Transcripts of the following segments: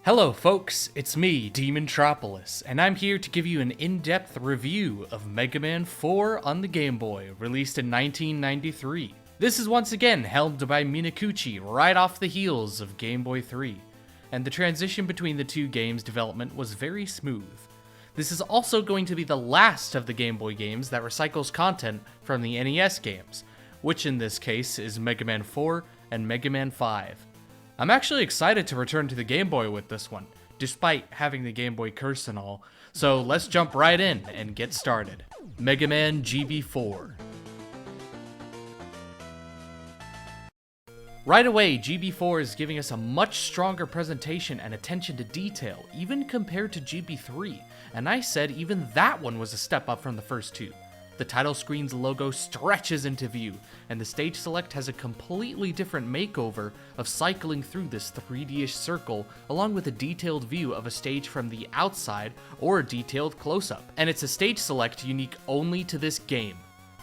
Hello folks, it's me, DeMontropolis, and I'm here to give you an in-depth review of Mega Man 4 on the Game Boy, released in 1993. This is once again helmed by Minakuchi right off the heels of Game Boy 3, and the transition between the two games' development was very smooth. This is also going to be the last of the Game Boy games that recycles content from the NES games, which in this case is Mega Man 4 and Mega Man 5. I'm actually excited to return to the Game Boy with this one, despite having the Game Boy curse and all, so let's jump right in and get started. Mega Man GB4. Right away, GB4 is giving us a much stronger presentation and attention to detail, even compared to GB3, and I said even that one was a step up from the first two. The title screen's logo stretches into view, and the stage select has a completely different makeover of cycling through this 3D-ish circle, along with a detailed view of a stage from the outside or a detailed close-up. And it's a stage select unique only to this game.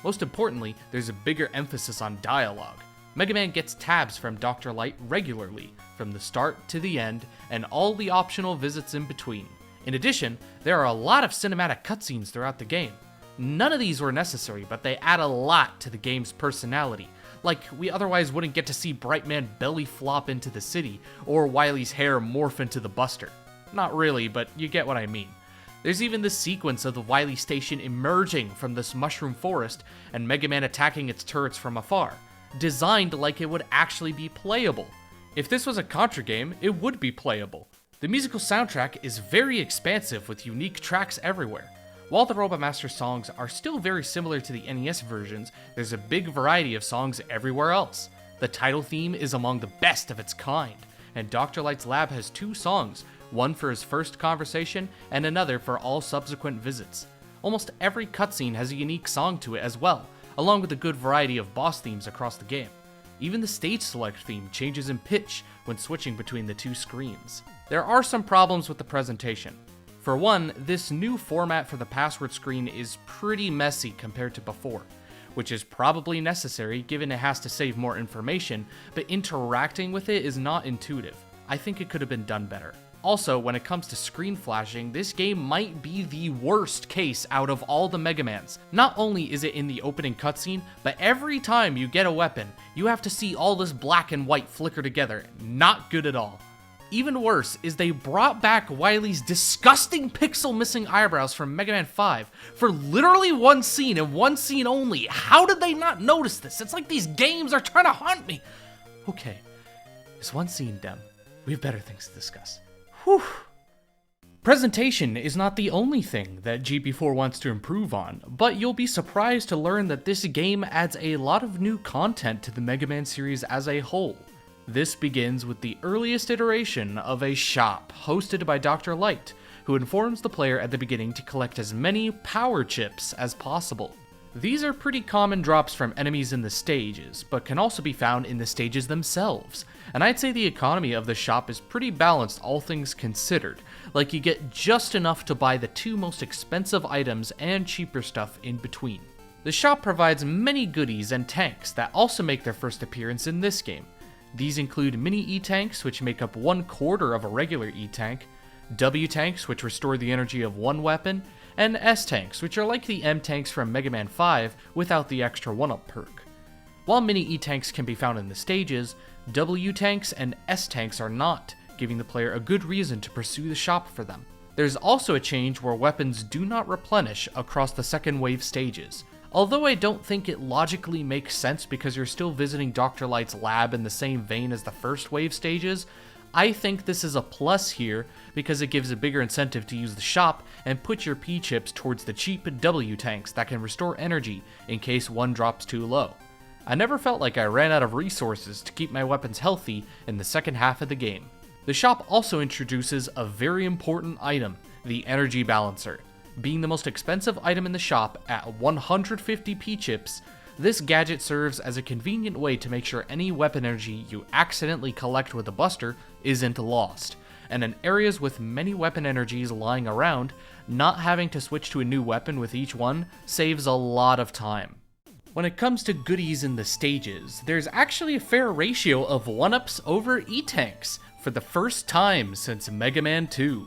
Most importantly, there's a bigger emphasis on dialogue. Mega Man gets tabs from Dr. Light regularly, from the start to the end, and all the optional visits in between. In addition, there are a lot of cinematic cutscenes throughout the game. None of these were necessary, but they add a lot to the game's personality. Like, we otherwise wouldn't get to see Brightman belly flop into the city, or Wily's hair morph into the Buster. Not really, but you get what I mean. There's even this sequence of the Wily station emerging from this mushroom forest, and Mega Man attacking its turrets from afar, designed like it would actually be playable. If this was a Contra game, it would be playable. The musical soundtrack is very expansive with unique tracks everywhere. While the Robot Master songs are still very similar to the NES versions, there's a big variety of songs everywhere else. The title theme is among the best of its kind, and Dr. Light's lab has two songs, one for his first conversation and another for all subsequent visits. Almost every cutscene has a unique song to it as well, along with a good variety of boss themes across the game. Even the stage select theme changes in pitch when switching between the two screens. There are some problems with the presentation. For one, this new format for the password screen is pretty messy compared to before, which is probably necessary given it has to save more information, but interacting with it is not intuitive. I think it could have been done better. Also, when it comes to screen flashing, this game might be the worst case out of all the Mega Mans. Not only is it in the opening cutscene, but every time you get a weapon, you have to see all this black and white flicker together. Not good at all. Even worse is they brought back Wily's disgusting pixel-missing eyebrows from Mega Man 5 for literally one scene and one scene only. How did they not notice this? It's like these games are trying to haunt me. Okay, it's one scene, Dem. We have better things to discuss. Whew. Presentation is not the only thing that GB4 wants to improve on, but you'll be surprised to learn that this game adds a lot of new content to the Mega Man series as a whole. This begins with the earliest iteration of a shop hosted by Dr. Light, who informs the player at the beginning to collect as many power chips as possible. These are pretty common drops from enemies in the stages, but can also be found in the stages themselves, and I'd say the economy of the shop is pretty balanced all things considered, like you get just enough to buy the two most expensive items and cheaper stuff in between. The shop provides many goodies and tanks that also make their first appearance in this game. These include mini E-tanks, which make up 1/4 of a regular E-tank, W-tanks, which restore the energy of one weapon, and S-tanks, which are like the M-tanks from Mega Man 5 without the extra 1-up perk. While mini E-tanks can be found in the stages, W-tanks and S-tanks are not, giving the player a good reason to pursue the shop for them. There's also a change where weapons do not replenish across the second wave stages. Although I don't think it logically makes sense because you're still visiting Dr. Light's lab in the same vein as the first wave stages, I think this is a plus here because it gives a bigger incentive to use the shop and put your P-chips towards the cheap W-tanks that can restore energy in case one drops too low. I never felt like I ran out of resources to keep my weapons healthy in the second half of the game. The shop also introduces a very important item, the energy balancer. Being the most expensive item in the shop at 150 P-chips, this gadget serves as a convenient way to make sure any weapon energy you accidentally collect with a Buster isn't lost, and in areas with many weapon energies lying around, not having to switch to a new weapon with each one saves a lot of time. When it comes to goodies in the stages, there's actually a fair ratio of 1-ups over E-tanks for the first time since Mega Man 2.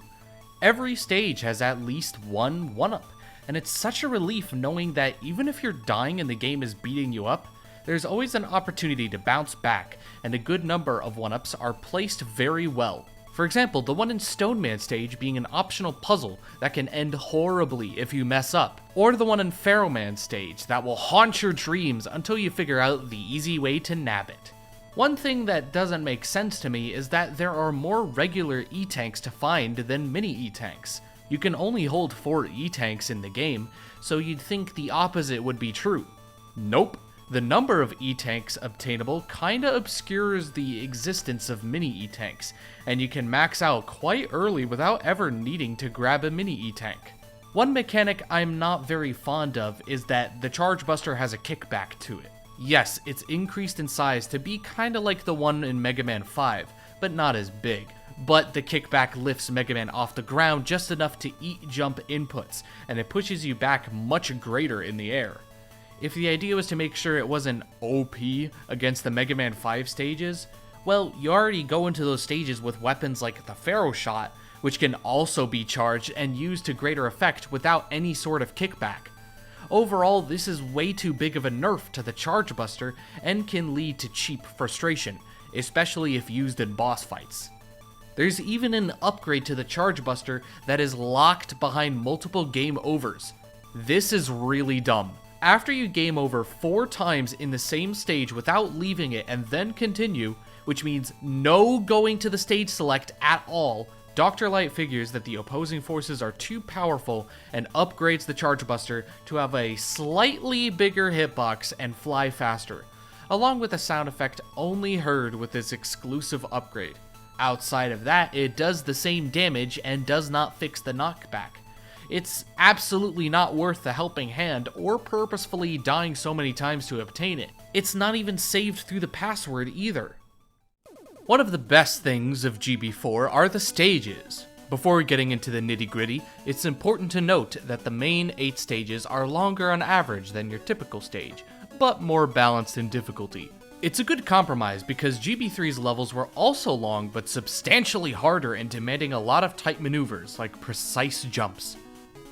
Every stage has at least one 1-up, and it's such a relief knowing that even if you're dying and the game is beating you up, there's always an opportunity to bounce back, and a good number of 1-ups are placed very well. For example, the one in Stone Man stage being an optional puzzle that can end horribly if you mess up, or the one in Pharaoh Man stage that will haunt your dreams until you figure out the easy way to nab it. One thing that doesn't make sense to me is that there are more regular E-tanks to find than mini E-tanks. You can only hold 4 E-tanks in the game, so you'd think the opposite would be true. Nope. The number of E-tanks obtainable kinda obscures the existence of mini E-tanks, and you can max out quite early without ever needing to grab a mini E-tank. One mechanic I'm not very fond of is that the Charge Buster has a kickback to it. Yes, it's increased in size to be kinda like the one in Mega Man 5, but not as big. But the kickback lifts Mega Man off the ground just enough to eat jump inputs, and it pushes you back much greater in the air. If the idea was to make sure it wasn't OP against the Mega Man 5 stages, well, you already go into those stages with weapons like the Pharaoh Shot, which can also be charged and used to greater effect without any sort of kickback. Overall, this is way too big of a nerf to the Charge Buster and can lead to cheap frustration, especially if used in boss fights. There's even an upgrade to the Charge Buster that is locked behind multiple game overs. This is really dumb. After you game over 4 times in the same stage without leaving it and then continue, which means no going to the stage select at all, Dr. Light figures that the opposing forces are too powerful and upgrades the Charge Buster to have a slightly bigger hitbox and fly faster, along with a sound effect only heard with this exclusive upgrade. Outside of that, it does the same damage and does not fix the knockback. It's absolutely not worth the helping hand or purposefully dying so many times to obtain it. It's not even saved through the password either. One of the best things of GB4 are the stages. Before getting into the nitty-gritty, it's important to note that the main 8 stages are longer on average than your typical stage, but more balanced in difficulty. It's a good compromise because GB3's levels were also long but substantially harder and demanding a lot of tight maneuvers like precise jumps.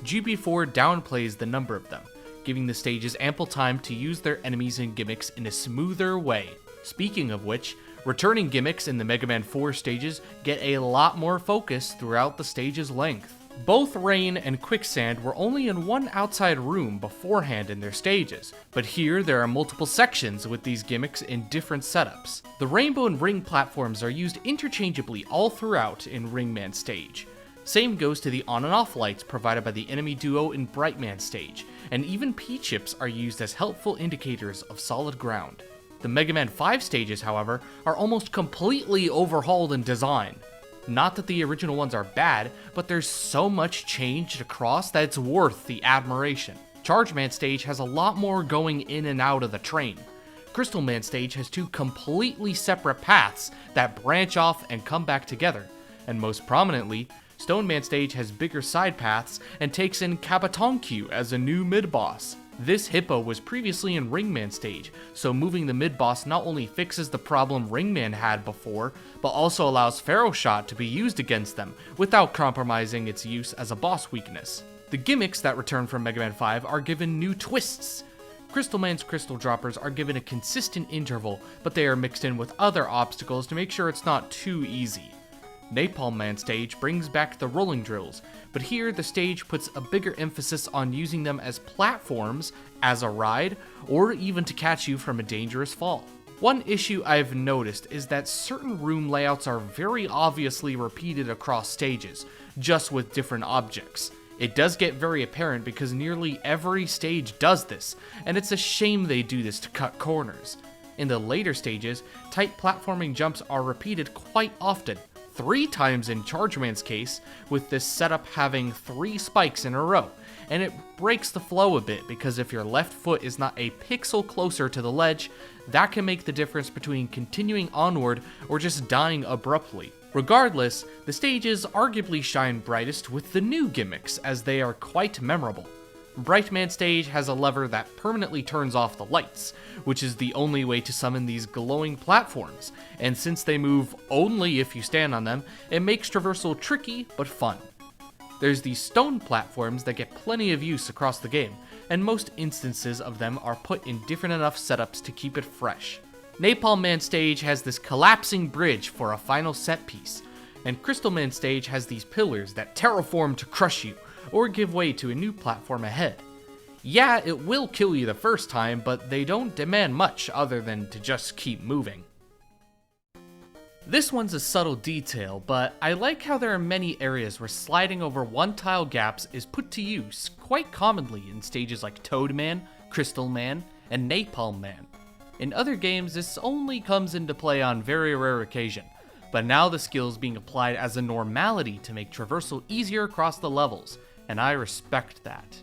GB4 downplays the number of them, giving the stages ample time to use their enemies and gimmicks in a smoother way. Speaking of which, returning gimmicks in the Mega Man 4 stages get a lot more focus throughout the stage's length. Both Rain and Quicksand were only in one outside room beforehand in their stages, but here there are multiple sections with these gimmicks in different setups. The Rainbow and Ring platforms are used interchangeably all throughout in Ringman stage. Same goes to the on and off lights provided by the enemy duo in Brightman stage, and even P-chips are used as helpful indicators of solid ground. The Mega Man 5 stages, however, are almost completely overhauled in design. Not that the original ones are bad, but there's so much changed across that it's worth the admiration. Charge Man stage has a lot more going in and out of the train. Crystal Man stage has 2 completely separate paths that branch off and come back together, and most prominently, Stone Man stage has bigger side paths and takes in Kabatonq as a new mid-boss. This hippo was previously in Ringman stage, so moving the mid-boss not only fixes the problem Ringman had before, but also allows Pharaoh Shot to be used against them, without compromising its use as a boss weakness. The gimmicks that return from Mega Man 5 are given new twists. Crystal Man's Crystal Droppers are given a consistent interval, but they are mixed in with other obstacles to make sure it's not too easy. Napalm Man stage brings back the rolling drills, but here the stage puts a bigger emphasis on using them as platforms, as a ride, or even to catch you from a dangerous fall. One issue I've noticed is that certain room layouts are very obviously repeated across stages, just with different objects. It does get very apparent because nearly every stage does this, and it's a shame they do this to cut corners. In the later stages, tight platforming jumps are repeated quite often, 3 times in Charge Man's case, with this setup having 3 spikes in a row, and it breaks the flow a bit because if your left foot is not a pixel closer to the ledge, that can make the difference between continuing onward or just dying abruptly. Regardless, the stages arguably shine brightest with the new gimmicks as they are quite memorable. Brightman Stage has a lever that permanently turns off the lights, which is the only way to summon these glowing platforms, and since they move only if you stand on them, it makes traversal tricky but fun. There's these stone platforms that get plenty of use across the game, and most instances of them are put in different enough setups to keep it fresh. Napalm Man Stage has this collapsing bridge for a final set piece, and Crystal Man Stage has these pillars that terraform to crush you, or give way to a new platform ahead. Yeah, it will kill you the first time, but they don't demand much other than to just keep moving. This one's a subtle detail, but I like how there are many areas where sliding over one-tile gaps is put to use quite commonly in stages like Toad Man, Crystal Man, and Napalm Man. In other games, this only comes into play on very rare occasion, but now the skill is being applied as a normality to make traversal easier across the levels, and I respect that.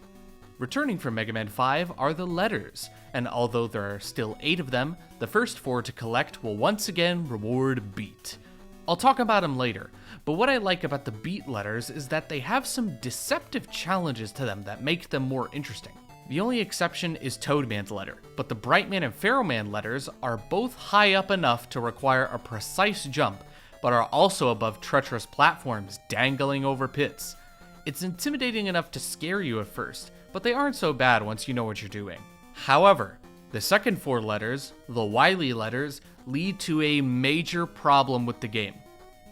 Returning from Mega Man 5 are the letters, and although there are still 8 of them, the first 4 to collect will once again reward Beat. I'll talk about them later, but what I like about the Beat letters is that they have some deceptive challenges to them that make them more interesting. The only exception is Toadman's letter, but the Brightman and Pharaohman letters are both high up enough to require a precise jump, but are also above treacherous platforms dangling over pits. It's intimidating enough to scare you at first, but they aren't so bad once you know what you're doing. However, the second 4 letters, the Wily letters, lead to a major problem with the game.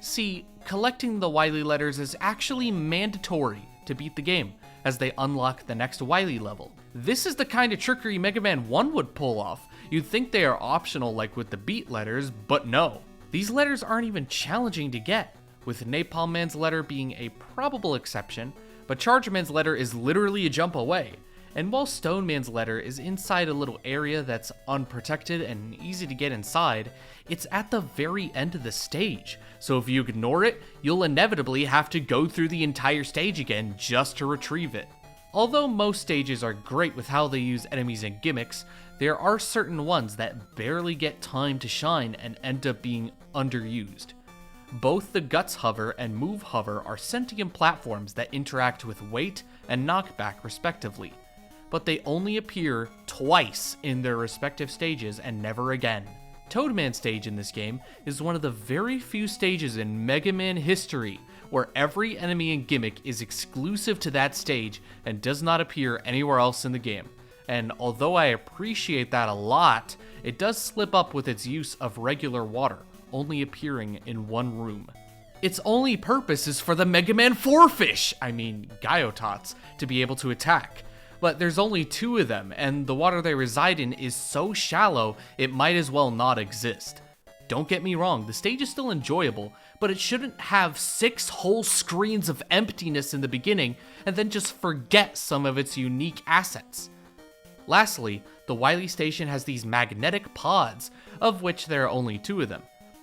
See, collecting the Wily letters is actually mandatory to beat the game, as they unlock the next Wily level. This is the kind of trickery Mega Man 1 would pull off. You'd think they are optional like with the Beat letters, but no. These letters aren't even challenging to get, with Napalm Man's letter being a probable exception, but Charge Man's letter is literally a jump away. And while Stone Man's letter is inside a little area that's unprotected and easy to get inside, it's at the very end of the stage, so if you ignore it, you'll inevitably have to go through the entire stage again just to retrieve it. Although most stages are great with how they use enemies and gimmicks, there are certain ones that barely get time to shine and end up being underused. Both the Guts Hover and Move Hover are sentient platforms that interact with weight and knockback respectively, but they only appear twice in their respective stages and never again. Toadman Stage in this game is one of the very few stages in Mega Man history where every enemy and gimmick is exclusive to that stage and does not appear anywhere else in the game. And although I appreciate that a lot, it does slip up with its use of regular water, only appearing in one room. Its only purpose is for the Mega Man 4 fish, Gyotats, to be able to attack. But there's only 2 of them, and the water they reside in is so shallow it might as well not exist. Don't get me wrong, the stage is still enjoyable, but it shouldn't have 6 whole screens of emptiness in the beginning and then just forget some of its unique assets. Lastly, the Wily Station has these magnetic pods, of which there are only 2 of them.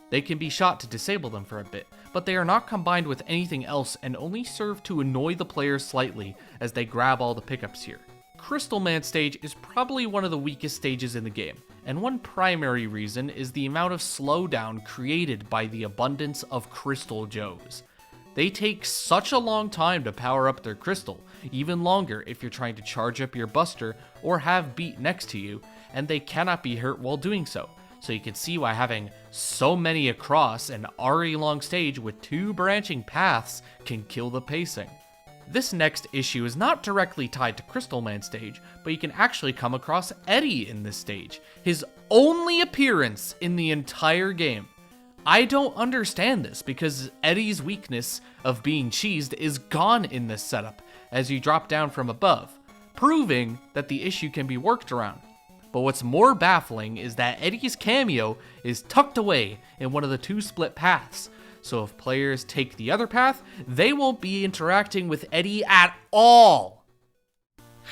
They can be shot to disable them for a bit, but they are not combined with anything else and only serve to annoy the players slightly as they grab all the pickups here. Crystal Man Stage is probably one of the weakest stages in the game, and one primary reason is the amount of slowdown created by the abundance of Crystal Joes. They take such a long time to power up their crystal, even longer if you're trying to charge up your Buster or have Beat next to you, and they cannot be hurt while doing so. So you can see why having so many across an already long stage with 2 branching paths can kill the pacing. This next issue is not directly tied to Crystal Man Stage, but you can actually come across Eddie in this stage, his only appearance in the entire game. I don't understand this because Eddie's weakness of being cheesed is gone in this setup as you drop down from above, proving that the issue can be worked around. But what's more baffling is that Eddie's cameo is tucked away in one of the 2 split paths, so if players take the other path, they won't be interacting with Eddie at all.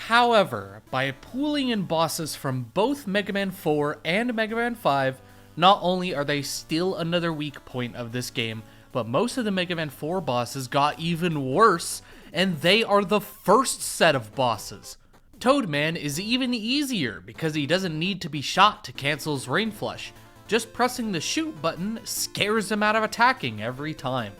However, by pooling in bosses from both Mega Man 4 and Mega Man 5, not only are they still another weak point of this game, but most of the Mega Man 4 bosses got even worse, and they are the first set of bosses. Toadman is even easier because he doesn't need to be shot to cancel his Rain Flush. Just pressing the shoot button scares him out of attacking every time.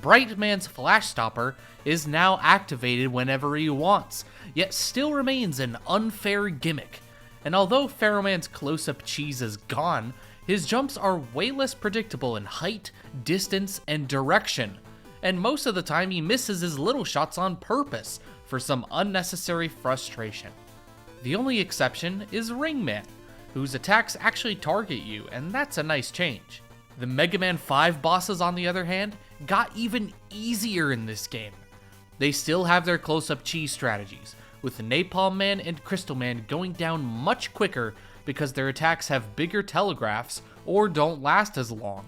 Brightman's flash stopper is now activated whenever he wants, yet still remains an unfair gimmick. And although Pharaohman's close-up cheese is gone, his jumps are way less predictable in height, distance, and direction, and most of the time he misses his little shots on purpose for some unnecessary frustration. The only exception is Ringman, whose attacks actually target you, and that's a nice change. The Mega Man 5 bosses, on the other hand, got even easier in this game. They still have their close-up cheese strategies, with Napalm Man and Crystal Man going down much quicker because their attacks have bigger telegraphs or don't last as long.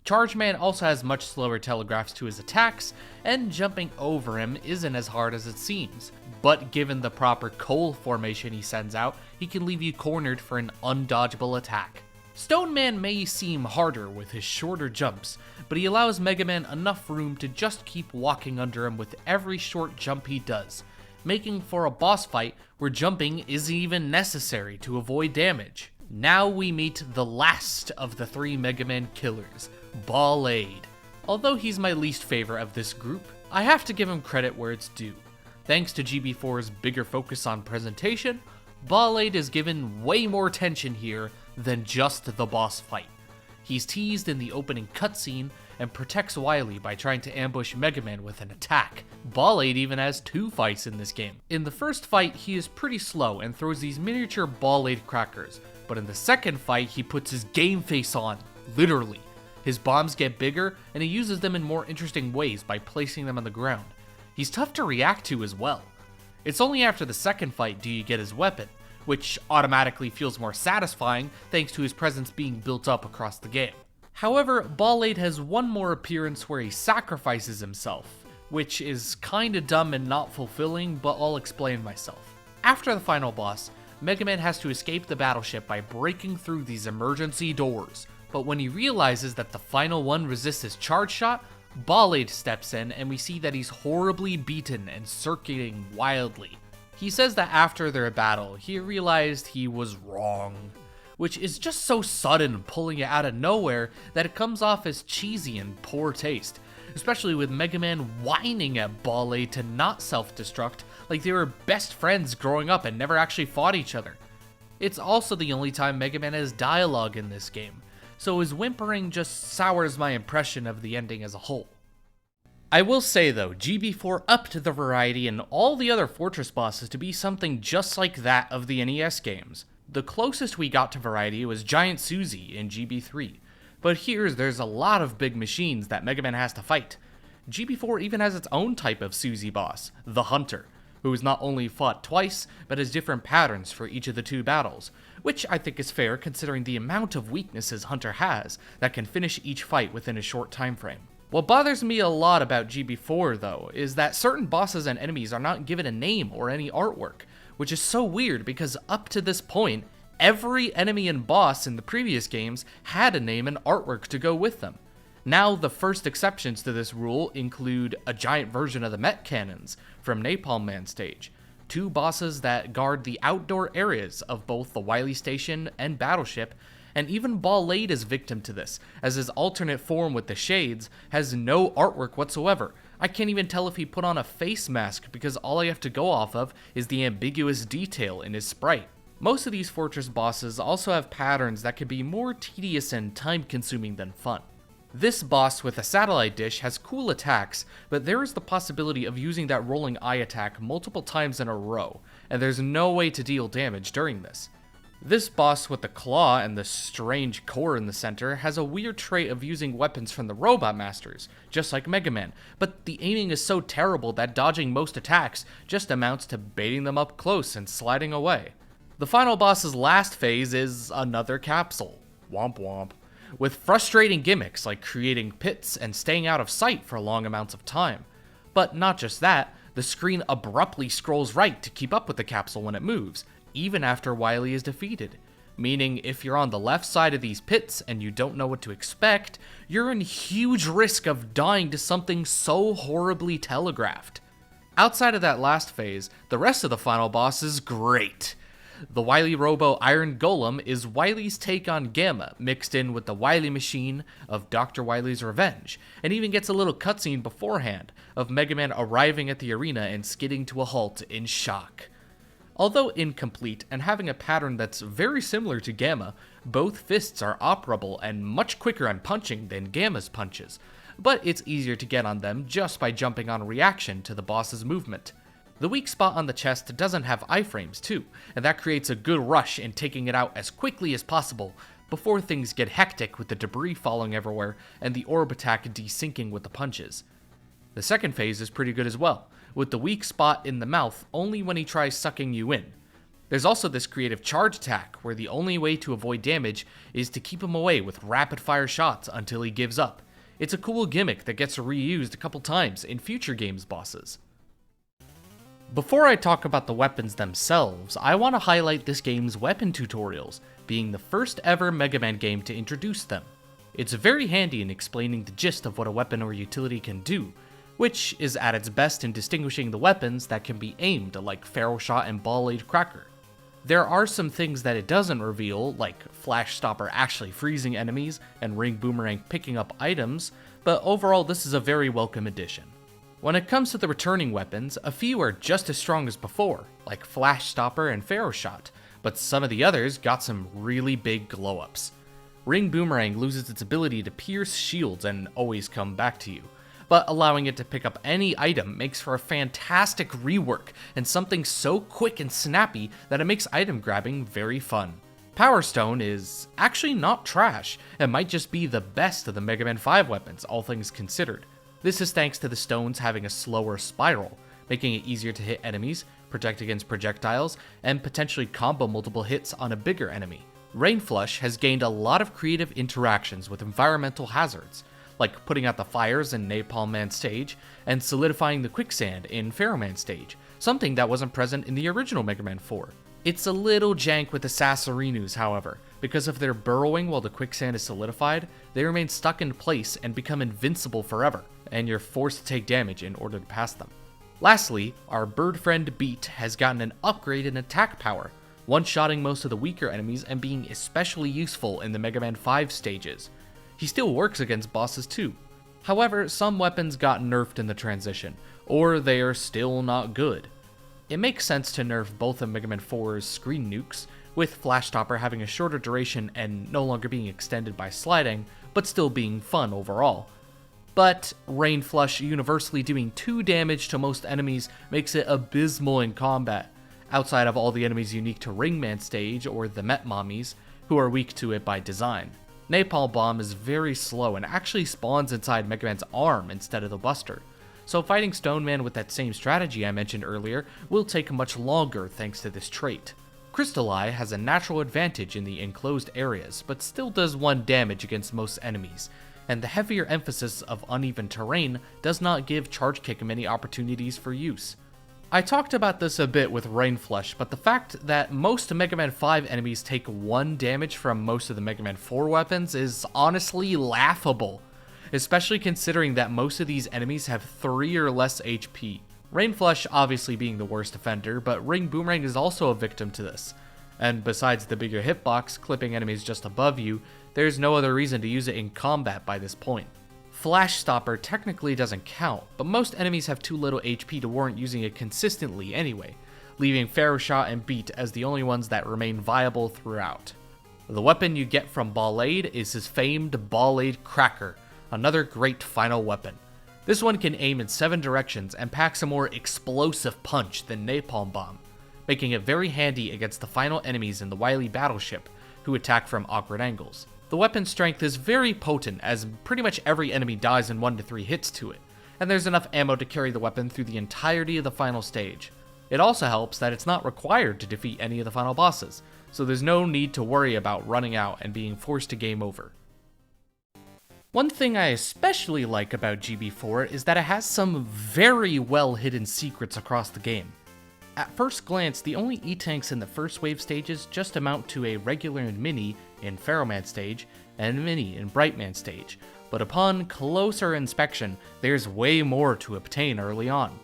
Charge Man also has much slower telegraphs to his attacks, and jumping over him isn't as hard as it seems, but given the proper coal formation he sends out, he can leave you cornered for an undodgeable attack. Stone Man may seem harder with his shorter jumps, but he allows Mega Man enough room to just keep walking under him with every short jump he does, making for a boss fight where jumping isn't even necessary to avoid damage. Now we meet the last of the 3 Mega Man killers, Ball-Aid. Although he's my least favorite of this group, I have to give him credit where it's due. Thanks to GB4's bigger focus on presentation, Ball-Aid is given way more attention here than just the boss fight. He's teased in the opening cutscene and protects Wily by trying to ambush Mega Man with an attack. Ball-Aid even has 2 fights in this game. In the first fight, he is pretty slow and throws these miniature Ball-Aid crackers, but in the second fight, he puts his game face on, literally. His bombs get bigger, and he uses them in more interesting ways by placing them on the ground. He's tough to react to as well. It's only after the second fight do you get his weapon, which automatically feels more satisfying thanks to his presence being built up across the game. However, Ball-Aid has one more appearance where he sacrifices himself, which is kinda dumb and not fulfilling, but I'll explain myself. After the final boss, Mega Man has to escape the battleship by breaking through these emergency doors, but when he realizes that the final one resists his charge shot, Ball-Aid steps in and we see that he's horribly beaten and circulating wildly. He says that after their battle, he realized he was wrong, which is just so sudden, pulling it out of nowhere, that it comes off as cheesy and poor taste, especially with Mega Man whining at Ball-Aid to not self-destruct like they were best friends growing up and never actually fought each other. It's also the only time Mega Man has dialogue in this game, so his whimpering just sours my impression of the ending as a whole. I will say though, GB4 upped the variety in all the other Fortress bosses to be something just like that of the NES games. The closest we got to variety was Giant Suzy in GB3, but here there's a lot of big machines that Mega Man has to fight. GB4 even has its own type of Suzy boss, the Hunter, who is not only fought twice, but has different patterns for each of the 2 battles, which I think is fair considering the amount of weaknesses Hunter has that can finish each fight within a short time frame. What bothers me a lot about GB4 though, is that certain bosses and enemies are not given a name or any artwork, which is so weird because up to this point, every enemy and boss in the previous games had a name and artwork to go with them. Now, the first exceptions to this rule include a giant version of the Met Cannons from Napalm Man stage, 2 bosses that guard the outdoor areas of both the Wily Station and Battleship, and even Ball-Aid is victim to this, as his alternate form with the shades has no artwork whatsoever. I can't even tell if he put on a face mask because all I have to go off of is the ambiguous detail in his sprite. Most of these Fortress bosses also have patterns that can be more tedious and time-consuming than fun. This boss with a satellite dish has cool attacks, but there is the possibility of using that rolling eye attack multiple times in a row, and there's no way to deal damage during this. This boss with the claw and the strange core in the center has a weird trait of using weapons from the Robot Masters, just like Mega Man, but the aiming is so terrible that dodging most attacks just amounts to baiting them up close and sliding away. The final boss's last phase is another capsule. Womp womp. With frustrating gimmicks like creating pits and staying out of sight for long amounts of time. But not just that, the screen abruptly scrolls right to keep up with the capsule when it moves, even after Wily is defeated. Meaning, if you're on the left side of these pits and you don't know what to expect, you're in huge risk of dying to something so horribly telegraphed. Outside of that last phase, the rest of the final boss is great. The Wily Robo Iron Golem is Wily's take on Gamma, mixed in with the Wily Machine of Dr. Wily's Revenge, and even gets a little cutscene beforehand of Mega Man arriving at the arena and skidding to a halt in shock. Although incomplete and having a pattern that's very similar to Gamma, both fists are operable and much quicker on punching than Gamma's punches, but it's easier to get on them just by jumping on reaction to the boss's movement. The weak spot on the chest doesn't have iframes too, and that creates a good rush in taking it out as quickly as possible before things get hectic with the debris falling everywhere and the orb attack desyncing with the punches. The second phase is pretty good as well, with the weak spot in the mouth only when he tries sucking you in. There's also this creative charge attack where the only way to avoid damage is to keep him away with rapid fire shots until he gives up. It's a cool gimmick that gets reused a couple times in future games bosses. Before I talk about the weapons themselves, I want to highlight this game's weapon tutorials, being the first ever Mega Man game to introduce them. It's very handy in explaining the gist of what a weapon or utility can do, which is at its best in distinguishing the weapons that can be aimed, like Feral Shot and Ball-Aid Cracker. There are some things that it doesn't reveal, like Flash Stopper actually freezing enemies and Ring Boomerang picking up items, but overall this is a very welcome addition. When it comes to the returning weapons, a few are just as strong as before, like Flash Stopper and Feral Shot, but some of the others got some really big glow-ups. Ring Boomerang loses its ability to pierce shields and always come back to you, but allowing it to pick up any item makes for a fantastic rework and something so quick and snappy that it makes item grabbing very fun. Power Stone is actually not trash, and might just be the best of the Mega Man 5 weapons, all things considered. This is thanks to the stones having a slower spiral, making it easier to hit enemies, protect against projectiles, and potentially combo multiple hits on a bigger enemy. Rain Flush has gained a lot of creative interactions with environmental hazards, like putting out the fires in Napalm Man stage, and solidifying the quicksand in Pharaoh Man stage, something that wasn't present in the original Mega Man 4. It's a little jank with the Sassarinos, however, because if they're burrowing while the quicksand is solidified, they remain stuck in place and become invincible forever, and you're forced to take damage in order to pass them. Lastly, our bird friend Beat has gotten an upgrade in attack power, one-shotting most of the weaker enemies and being especially useful in the Mega Man 5 stages. He still works against bosses too. However, some weapons got nerfed in the transition, or they are still not good. It makes sense to nerf both of Mega Man 4's screen nukes, with Flash Stopper having a shorter duration and no longer being extended by sliding, but still being fun overall. But Rain Flush universally doing 2 damage to most enemies makes it abysmal in combat, outside of all the enemies unique to Ringman stage or the Met Mommies, who are weak to it by design. Napalm Bomb is very slow and actually spawns inside Mega Man's arm instead of the Buster, so fighting Stone Man with that same strategy I mentioned earlier will take much longer thanks to this trait. Crystal Eye has a natural advantage in the enclosed areas, but still does 1 damage against most enemies, and the heavier emphasis of uneven terrain does not give Charge Kick many opportunities for use. I talked about this a bit with Rain Flush, but the fact that most Mega Man 5 enemies take 1 damage from most of the Mega Man 4 weapons is honestly laughable, especially considering that most of these enemies have 3 or less HP. Rain Flush obviously being the worst offender, but Ring Boomerang is also a victim to this. And besides the bigger hitbox clipping enemies just above you, there's no other reason to use it in combat by this point. Flash Stopper technically doesn't count, but most enemies have too little HP to warrant using it consistently anyway, leaving Pharaoh Shot and Beat as the only ones that remain viable throughout. The weapon you get from Ball-Aid is his famed Ball-Aid Cracker, another great final weapon. This one can aim in 7 directions and packs a more explosive punch than Napalm Bomb, making it very handy against the final enemies in the Wily battleship, who attack from awkward angles. The weapon's strength is very potent, as pretty much every enemy dies in 1 to 3 hits to it, and there's enough ammo to carry the weapon through the entirety of the final stage. It also helps that it's not required to defeat any of the final bosses, so there's no need to worry about running out and being forced to game over. One thing I especially like about GB4 is that it has some very well hidden secrets across the game. At first glance, the only E-Tanks in the first wave stages just amount to a regular and mini in Pharaoh Man stage and mini in Bright Man stage, but upon closer inspection, there's way more to obtain early on.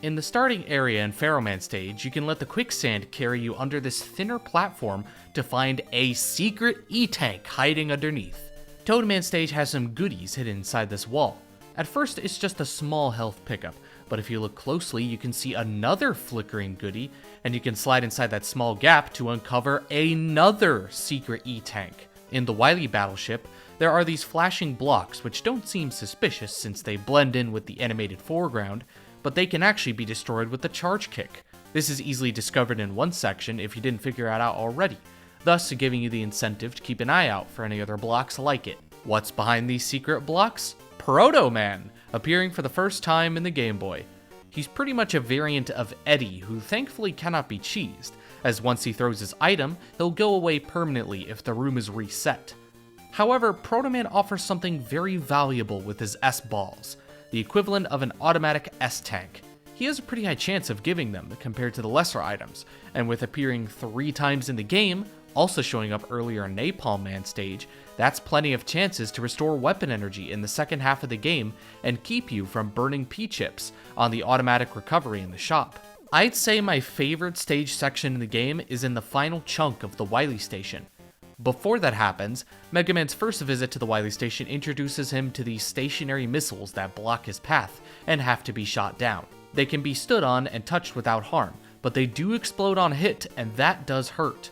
In the starting area in Pharaoh Man stage, you can let the quicksand carry you under this thinner platform to find a secret E-tank hiding underneath. Toad Man stage has some goodies hidden inside this wall. At first, it's just a small health pickup, but if you look closely, you can see another flickering goodie, and you can slide inside that small gap to uncover another secret E-tank. In the Wily battleship, there are these flashing blocks which don't seem suspicious since they blend in with the animated foreground, but they can actually be destroyed with the charge kick. This is easily discovered in one section if you didn't figure it out already, thus giving you the incentive to keep an eye out for any other blocks like it. What's behind these secret blocks? Proto Man, appearing for the first time in the Game Boy. He's pretty much a variant of Eddie, who thankfully cannot be cheesed, as once he throws his item, he'll go away permanently if the room is reset. However, Proto Man offers something very valuable with his S-balls, the equivalent of an automatic S-tank. He has a pretty high chance of giving them compared to the lesser items, and with appearing 3 times in the game, also showing up earlier in Napalm Man stage, that's plenty of chances to restore weapon energy in the second half of the game and keep you from burning P-chips on the automatic recovery in the shop. I'd say my favorite stage section in the game is in the final chunk of the Wily Station. Before that happens, Mega Man's first visit to the Wily Station introduces him to these stationary missiles that block his path and have to be shot down. They can be stood on and touched without harm, but they do explode on hit, and that does hurt.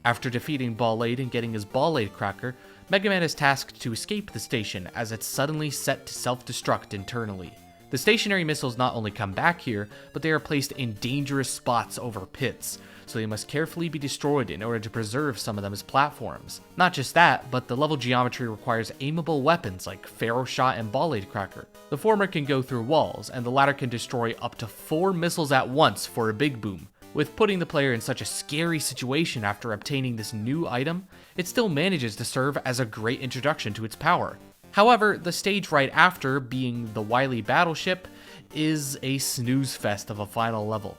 After defeating Ball-Aid and getting his Ball-Aid cracker, Mega Man is tasked to escape the station as it's suddenly set to self-destruct internally. The stationary missiles not only come back here, but they are placed in dangerous spots over pits, so they must carefully be destroyed in order to preserve some of them as platforms. Not just that, but the level geometry requires aimable weapons like Pharaoh Shot and Ball-Aid Cracker. The former can go through walls, and the latter can destroy up to 4 missiles at once for a big boom. With putting the player in such a scary situation after obtaining this new item, it still manages to serve as a great introduction to its power. However, the stage right after, being the Wily battleship, is a snooze fest of a final level.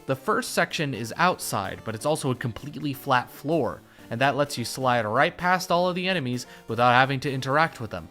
The first section is outside, but it's also a completely flat floor, and that lets you slide right past all of the enemies without having to interact with them.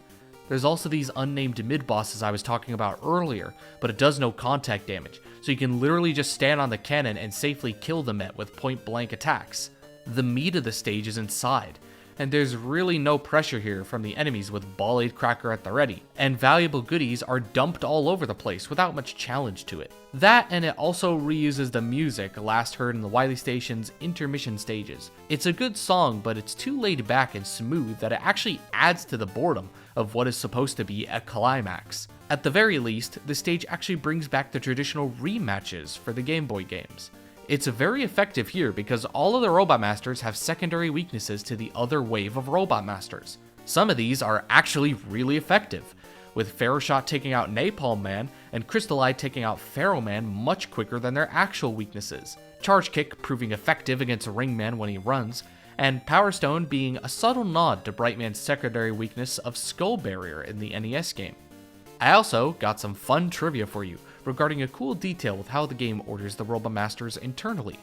There's also these unnamed mid-bosses I was talking about earlier, but it does no contact damage, so you can literally just stand on the cannon and safely kill the Met with point-blank attacks. The meat of the stage is inside, and there's really no pressure here from the enemies with Ball-Aid Cracker at the ready, and valuable goodies are dumped all over the place without much challenge to it. That, and it also reuses the music last heard in the Wily Station's intermission stages. It's a good song, but it's too laid back and smooth that it actually adds to the boredom of what is supposed to be a climax. At the very least, the stage actually brings back the traditional rematches for the Game Boy games. It's very effective here because all of the Robot Masters have secondary weaknesses to the other wave of Robot Masters. Some of these are actually really effective, with Pharaoh Shot taking out Napalm Man and Crystal Eye taking out Pharaoh Man much quicker than their actual weaknesses, Charge Kick proving effective against Ring Man when he runs, and Power Stone being a subtle nod to Bright Man's secondary weakness of Skull Barrier in the NES game. I also got some fun trivia for you regarding a cool detail with how the game orders the Robot Masters internally.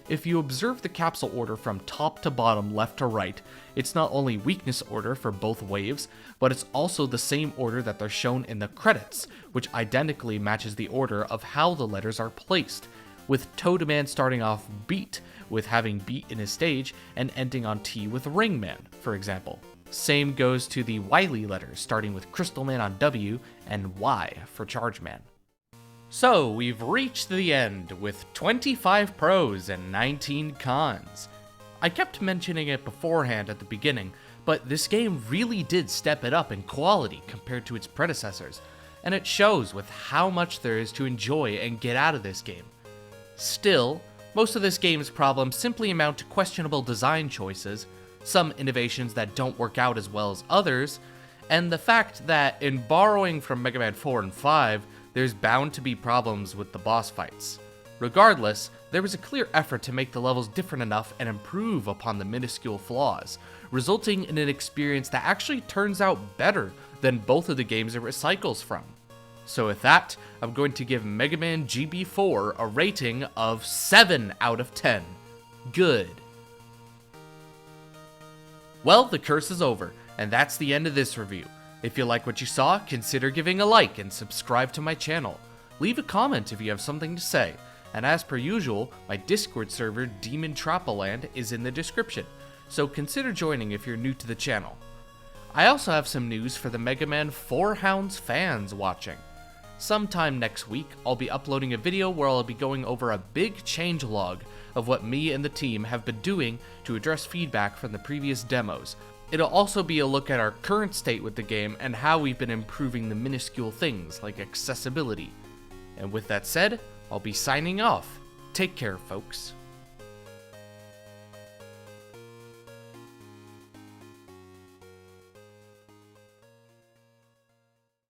If you observe the capsule order from top to bottom, left to right, it's not only weakness order for both waves, but it's also the same order that they're shown in the credits, which identically matches the order of how the letters are placed, with Toad Man starting off Beat, with having Beat in his stage, and ending on T with Ring Man, for example. Same goes to the Wily letters, starting with Crystal Man on W and Y for Charge Man. So, we've reached the end with 25 pros and 19 cons. I kept mentioning it beforehand at the beginning, but this game really did step it up in quality compared to its predecessors, and it shows with how much there is to enjoy and get out of this game. Still, most of this game's problems simply amount to questionable design choices, some innovations that don't work out as well as others, and the fact that in borrowing from Mega Man 4 and 5, there's bound to be problems with the boss fights. Regardless, there was a clear effort to make the levels different enough and improve upon the minuscule flaws, resulting in an experience that actually turns out better than both of the games it recycles from. So with that, I'm going to give Mega Man GB4 a rating of 7 out of 10. Good. Well, the curse is over, and that's the end of this review. If you like what you saw, consider giving a like and subscribe to my channel. Leave a comment if you have something to say, and as per usual, my Discord server DeMontropolis is in the description, so consider joining if you're new to the channel. I also have some news for the Mega Man 4 Hounds fans watching. Sometime next week, I'll be uploading a video where I'll be going over a big changelog of what me and the team have been doing to address feedback from the previous demos. It'll also be a look at our current state with the game and how we've been improving the minuscule things like accessibility. And with that said, I'll be signing off. Take care, folks.